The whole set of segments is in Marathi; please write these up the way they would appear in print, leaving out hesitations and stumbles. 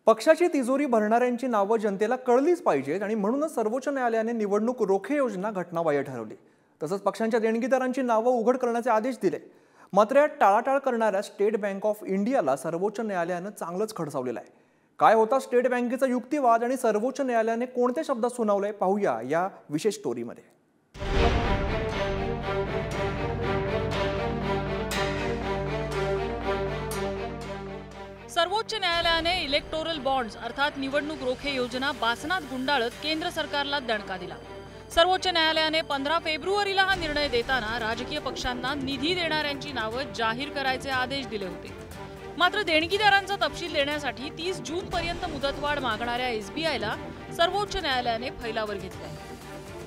पक्षाची तिजोरी भरणाऱ्यांची नावं जनतेला कळलीच पाहिजेत आणि म्हणूनच सर्वोच्च न्यायालयाने निवडणूक रोखे योजना घटनाबाह्य ठरवली। तसंच पक्षांच्या देणगीदारांची नावं उघड करण्याचे आदेश दिले। मात्र या टाळाटाळ करणाऱ्या स्टेट बँक ऑफ इंडियाला सर्वोच्च न्यायालयाने चांगलंच खडसावलेलं आहे। काय होता स्टेट बँकेचा युक्तिवाद आणि सर्वोच्च न्यायालयाने कोणत्या शब्दात सुनावलंय पाहूया या विशेष स्टोरीमध्ये। सर्वोच्च न्यायालयाने इलेक्टोरल बॉन्ड्स अर्थात निवडणूक रोखे योजना बासनात गुंडाळत केंद्र सरकारला दणका दिला। सर्वोच्च न्यायालयाने 15 फेब्रुवारीला हा निर्णय देताना राजकीय पक्षांना निधी देणाऱ्यांची नावं जाहीर करायचे आदेश दिले होते। मात्र देणगीदारांचा तपशील देण्यासाठी 30 जून पर्यंत मुदतवाढ मागणाऱ्या एसबीआयला सर्वोच्च न्यायालयाने फैलावर घेतलाय।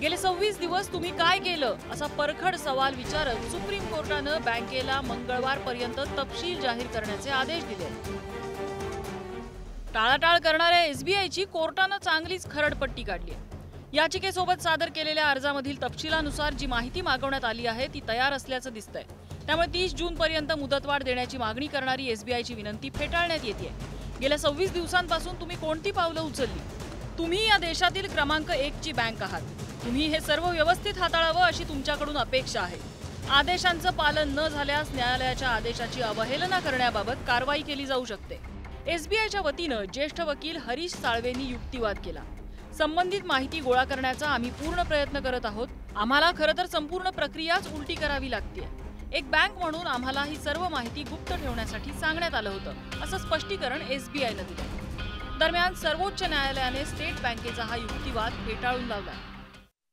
गेले 26 दिवस तुम्ही काय केलं असा परखड सवाल विचारत सुप्रीम कोर्टाने बँकेला मंगळवारपर्यंत तपशील जाहीर करण्याचे आदेश दिले। टाळाटाळ करणाऱ्या एसबीआयची कोर्टाने चांगलीच खरडपट्टी काढली आहे। याचिकेसोबत सादर केलेल्या अर्जामधील तपशिलानुसार जी माहिती मागवण्यात आली आहे ती तयार असल्याचं दिसतंय। त्यामुळे 30 जून पर्यंत मुदतवाढ देण्याची मागणी करणारी एसबीआयची विनंती फेटाळण्यात येते। गेल्या 26 दिवसांपासून तुम्ही कोणती पावलं उचलली? तुम्ही या देशातील क्रमांक 1 ची बँक आहात। तुम्ही हे सर्व व्यवस्थित हाताळावं अशी तुमच्याकडून अपेक्षा आहे। आदेशांचं पालन न झाल्यास न्यायालयाच्या आदेशाची अवहेलना करण्याबाबत कारवाई केली जाऊ शकते। एसबीआयच्या वतीनं ज्येष्ठ वकील हरीश साळवेंनी युक्तिवाद केला। संबंधित माहिती गोळा करण्याचा आम्ही पूर्ण प्रयत्न करत आहोत। आम्हाला खरं तर संपूर्ण प्रक्रियाच उलटी करावी लागते। एक बँक म्हणून आम्हाला ही सर्व माहिती गुप्त ठेवण्यासाठी सांगण्यात आलं होतं असं स्पष्टीकरण एसबीआयने दिलं। दरम्यान सर्वोच्च न्यायालयाने स्टेट बँकेचा हा युक्तिवाद फेटाळून लावला।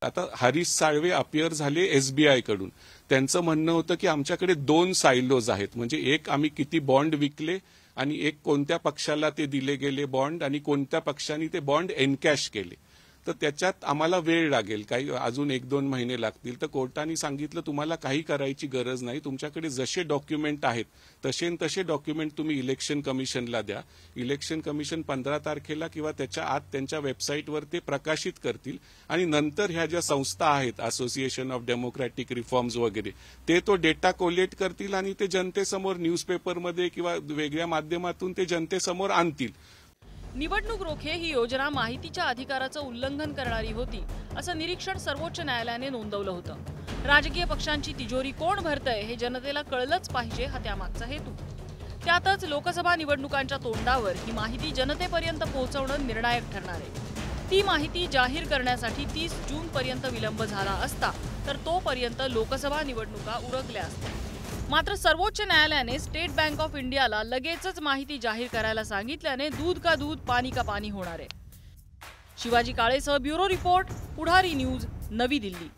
आता हरीश साळवे अपियर झाले एसबीआय कडून। त्यांचं म्हणणं होतं की आमच्याकडे 2 सायलोज आहेत, म्हणजे एक आम्ही किती बॉन्ड विकले आणि एक कोणत्या पक्षाला ते दिले गेले बॉन्ड आणि कोणत्या पक्षाने ते बॉन्ड एनकॅश केले। तर त्याच्यात आम्हाला वेळ लागेल, काही अजून 1-2 महिने लागतील। तर कोर्टाने सांगितलं तुम्हाला काही करायची गरज नाही, तुमच्याकडे जसे डॉक्युमेंट आहेत तसे डॉक्युमेंट तुम्ही इलेक्शन कमिशनला द्या। इलेक्शन कमिशन 15 तारखेला किंवा त्याच्या आत त्यांच्या वेबसाईटवर ते प्रकाशित करतील आणि नंतर ह्या ज्या संस्था आहेत असोसिएशन ऑफ डेमोक्रॅटिक रिफॉर्म्स वगैरे ते तो डेटा कोलेक्ट करतील आणि ते जनतेसमोर न्यूजपेपरमध्ये किंवा वेगळ्या माध्यमातून ते जनतेसमोर आणतील। निवडणूक रोखे ही योजना माहितीच्या अधिकाराचं उल्लंघन करणारी होती असं निरीक्षण सर्वोच्च न्यायालयाने नोंदवलं होतं। राजकीय पक्षांची तिजोरी कोण भरतंय हे जनतेला कळलंच पाहिजे हा त्यामागचा हेतू। त्यातच लोकसभा निवडणुकांच्या तोंडावर ही माहिती जनतेपर्यंत पोहोचवणं निर्णायक ठरणार आहे। ती माहिती जाहीर करण्यासाठी 30 जून पर्यंत विलंब झाला असता तर तोपर्यंत लोकसभा निवडणुका उरकल्या असत्या। मात्र सर्वोच्च न्यायालयाने स्टेट बँक ऑफ इंडियाला लगेचच माहिती जाहीर करायला सांगितल्याने दूध का दूध पानी का पानी होणार आहे। शिवाजी काळेसह ब्युरो रिपोर्ट, पुढारी न्यूज, नवी दिल्ली।